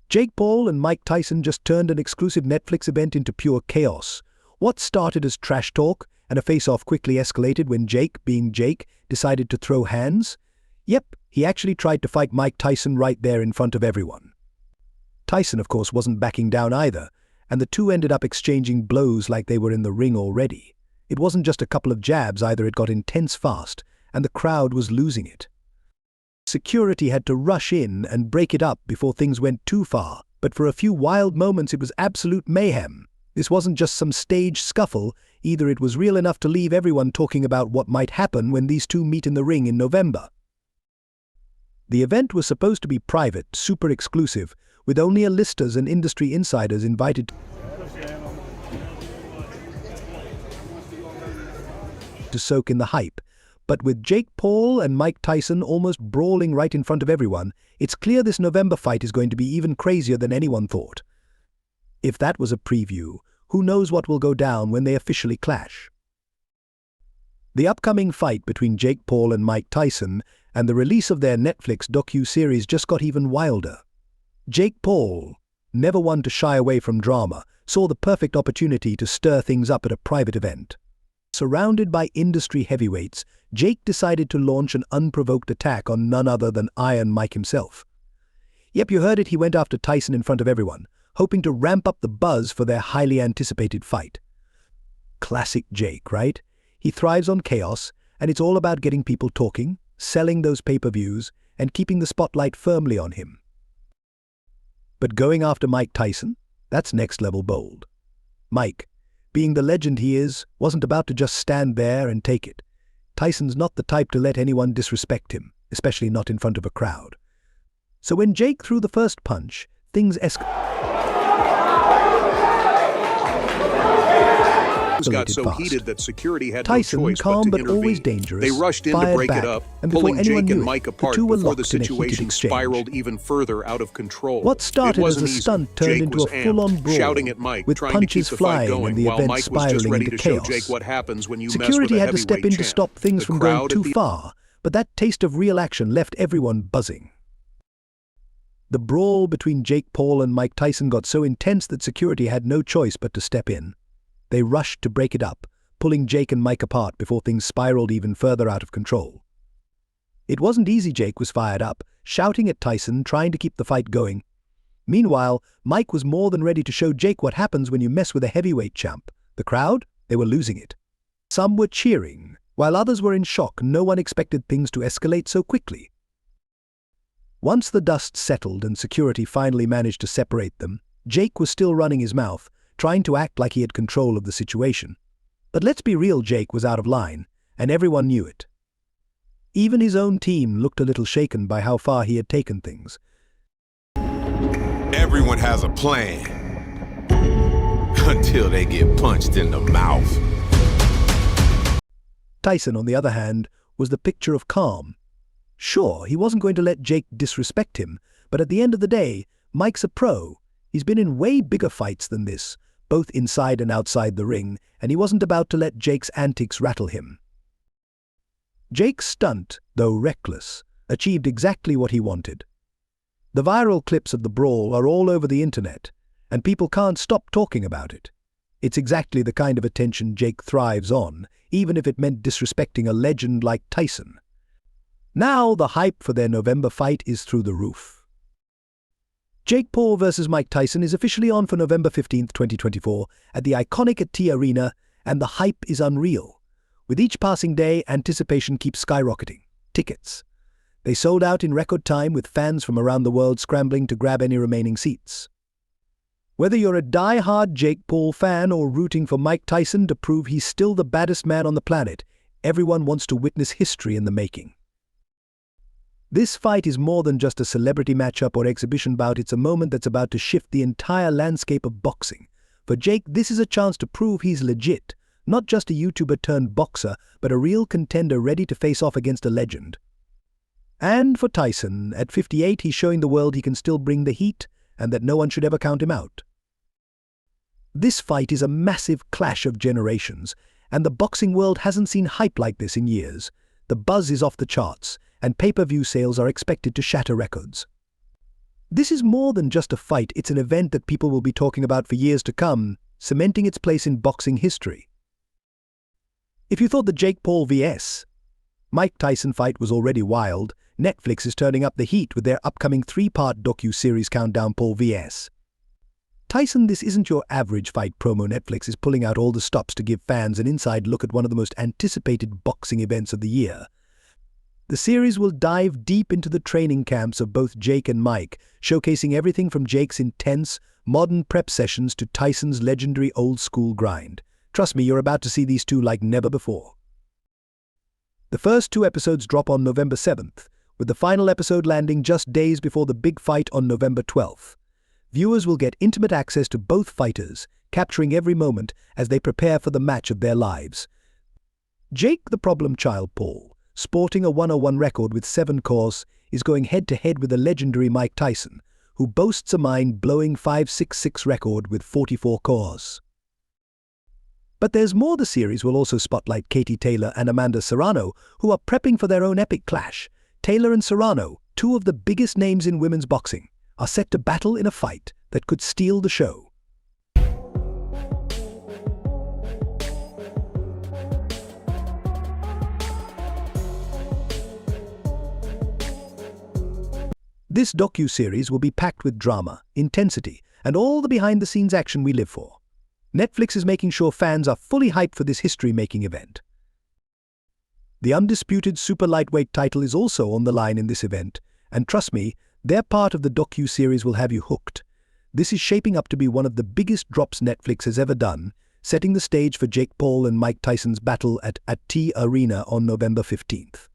Jake Paul and Mike Tyson just turned an exclusive Netflix event into pure chaos. What started as trash talk and a face-off quickly escalated when Jake, being Jake, decided to throw hands. Yep, he actually tried to fight Mike Tyson right there in front of everyone. Tyson, of course, wasn't backing down either, and the two ended up exchanging blows like they were in the ring already. It wasn't just a couple of jabs either, it got intense fast, and the crowd was losing it. Security had to rush in and break it up before things went too far, but for a few wild moments it was absolute mayhem. This wasn't just some staged scuffle, either. It was real enough to leave everyone talking about what might happen when these two meet in the ring in November. The event was supposed to be private, super exclusive, with only A-listers and industry insiders invited to soak in the hype. But with Jake Paul and Mike Tyson almost brawling right in front of everyone, it's clear this November fight is going to be even crazier than anyone thought. If that was a preview, who knows what will go down when they officially clash? The upcoming fight between Jake Paul and Mike Tyson and the release of their Netflix docu-series just got even wilder. Jake Paul, never one to shy away from drama, saw the perfect opportunity to stir things up at a private event. Surrounded by industry heavyweights, Jake decided to launch an unprovoked attack on none other than Iron Mike himself. Yep, you heard it, he went after Tyson in front of everyone, hoping to ramp up the buzz for their highly anticipated fight. Classic Jake, right? He thrives on chaos, and it's all about getting people talking, selling those pay-per-views, and keeping the spotlight firmly on him. But going after Mike Tyson? That's next-level bold. Mike, being the legend he is, wasn't about to just stand there and take it. Tyson's not the type to let anyone disrespect him, especially not in front of a crowd. So when Jake threw the first punch, things got so heated that security had Tyson, no choice calm but to but always intervene. dangerous, They rushed in to break back, it up, and before pulling anyone Jake and knew Mike it, apart the two were before the locked in a heated situation exchange. spiraled even further out of control. What started as a stunt turned Jake into a was full-on amped, brawl, shouting at Mike, with trying punches to keep the fight flying going, and the while event Mike was just spiraling ready into to show chaos. Jake what happens when you mess with Security a had to step in heavyweight to champ. stop things The from going crowd too at the far, but that taste of real action left everyone buzzing. The brawl between Jake Paul and Mike Tyson got so intense that security had no choice but to step in. They rushed to break it up, pulling Jake and Mike apart before things spiraled even further out of control. It wasn't easy. Jake was fired up, shouting at Tyson, trying to keep the fight going. Meanwhile, Mike was more than ready to show Jake what happens when you mess with a heavyweight champ. The crowd? They were losing it. Some were cheering, while others were in shock. No one expected things to escalate so quickly. Once the dust settled and security finally managed to separate them, Jake was still running his mouth, trying to act like he had control of the situation. But let's be real, Jake was out of line, and everyone knew it. Even his own team looked a little shaken by how far he had taken things. Everyone has a plan until they get punched in the mouth. Tyson, on the other hand, was the picture of calm. Sure, he wasn't going to let Jake disrespect him, but at the end of the day, Mike's a pro. He's been in way bigger fights than this, both inside and outside the ring, and he wasn't about to let Jake's antics rattle him. Jake's stunt, though reckless, achieved exactly what he wanted. The viral clips of the brawl are all over the internet, and people can't stop talking about it. It's exactly the kind of attention Jake thrives on, even if it meant disrespecting a legend like Tyson. Now the hype for their November fight is through the roof. Jake Paul vs. Mike Tyson is officially on for November 15, 2024 at the iconic T Arena, and the hype is unreal. With each passing day, anticipation keeps skyrocketing. Tickets. They sold out in record time, with fans from around the world scrambling to grab any remaining seats. Whether you're a die-hard Jake Paul fan or rooting for Mike Tyson to prove he's still the baddest man on the planet, everyone wants to witness history in the making. This fight is more than just a celebrity matchup or exhibition bout. It's a moment that's about to shift the entire landscape of boxing. For Jake, this is a chance to prove he's legit, not just a YouTuber turned boxer, but a real contender ready to face off against a legend. And for Tyson, at 58, he's showing the world he can still bring the heat and that no one should ever count him out. This fight is a massive clash of generations, and the boxing world hasn't seen hype like this in years. The buzz is off the charts, and pay-per-view sales are expected to shatter records. This is more than just a fight, it's an event that people will be talking about for years to come, cementing its place in boxing history. If you thought the Jake Paul vs. Mike Tyson fight was already wild, Netflix is turning up the heat with their upcoming 3-part docu-series Countdown Paul vs. Tyson. This isn't your average fight promo. Netflix is pulling out all the stops to give fans an inside look at one of the most anticipated boxing events of the year. The series will dive deep into the training camps of both Jake and Mike, showcasing everything from Jake's intense, modern prep sessions to Tyson's legendary old-school grind. Trust me, you're about to see these two like never before. The first 2 episodes drop on November 7th, with the final episode landing just days before the big fight on November 12th. Viewers will get intimate access to both fighters, capturing every moment as they prepare for the match of their lives. Jake the Problem Child Paul, sporting a 101 record with 7 KOs, is going head-to-head with the legendary Mike Tyson, who boasts a mind-blowing 5-6-6 record with 44 KOs. But there's more. The series will also spotlight Katie Taylor and Amanda Serrano, who are prepping for their own epic clash. Taylor and Serrano, 2 of the biggest names in women's boxing, are set to battle in a fight that could steal the show. This docu-series will be packed with drama, intensity, and all the behind-the-scenes action we live for. Netflix is making sure fans are fully hyped for this history-making event. The undisputed super lightweight title is also on the line in this event, and trust me, their part of the docu-series will have you hooked. This is shaping up to be one of the biggest drops Netflix has ever done, setting the stage for Jake Paul and Mike Tyson's battle at T Arena on November 15th.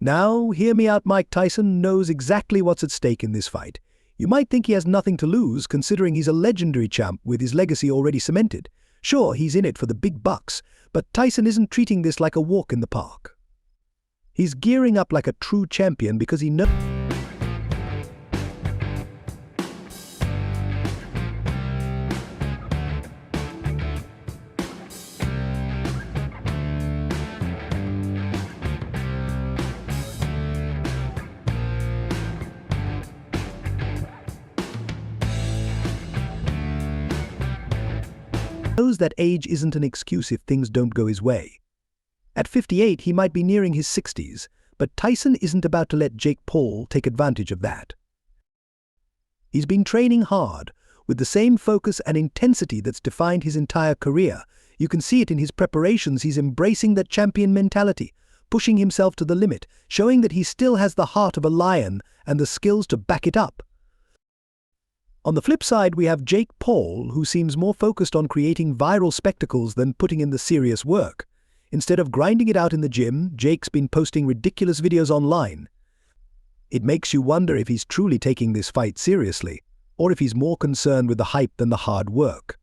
Now, hear me out. Mike Tyson knows exactly what's at stake in this fight. You might think he has nothing to lose, considering he's a legendary champ with his legacy already cemented. Sure, he's in it for the big bucks, but Tyson isn't treating this like a walk in the park. He's gearing up like a true champion because he knows that age isn't an excuse if things don't go his way. At 58, he might be nearing his 60s, but Tyson isn't about to let Jake Paul take advantage of that. He's been training hard, with the same focus and intensity that's defined his entire career. You can see it in his preparations. He's embracing that champion mentality, pushing himself to the limit, showing that he still has the heart of a lion and the skills to back it up. On the flip side, we have Jake Paul, who seems more focused on creating viral spectacles than putting in the serious work. Instead of grinding it out in the gym, Jake's been posting ridiculous videos online. It makes you wonder if he's truly taking this fight seriously, or if he's more concerned with the hype than the hard work.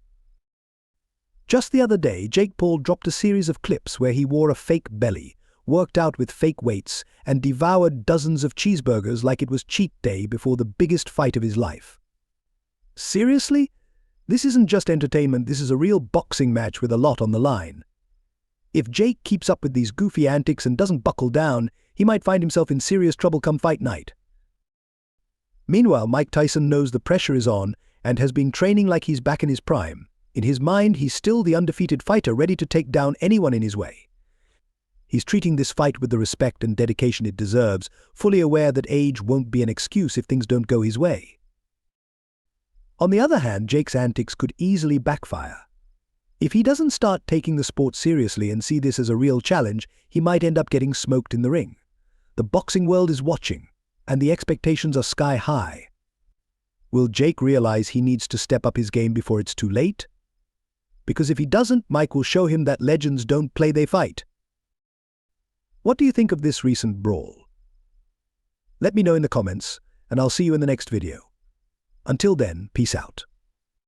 Just the other day, Jake Paul dropped a series of clips where he wore a fake belly, worked out with fake weights, and devoured dozens of cheeseburgers like it was cheat day before the biggest fight of his life. Seriously? This isn't just entertainment, this is a real boxing match with a lot on the line. If Jake keeps up with these goofy antics and doesn't buckle down, he might find himself in serious trouble come fight night. Meanwhile, Mike Tyson knows the pressure is on and has been training like he's back in his prime. In his mind, he's still the undefeated fighter ready to take down anyone in his way. He's treating this fight with the respect and dedication it deserves, fully aware that age won't be an excuse if things don't go his way. On the other hand, Jake's antics could easily backfire. If he doesn't start taking the sport seriously and see this as a real challenge, he might end up getting smoked in the ring. The boxing world is watching, and the expectations are sky high. Will Jake realize he needs to step up his game before it's too late? Because if he doesn't, Mike will show him that legends don't play, they fight. What do you think of this recent brawl? Let me know in the comments, and I'll see you in the next video. Until then, peace out.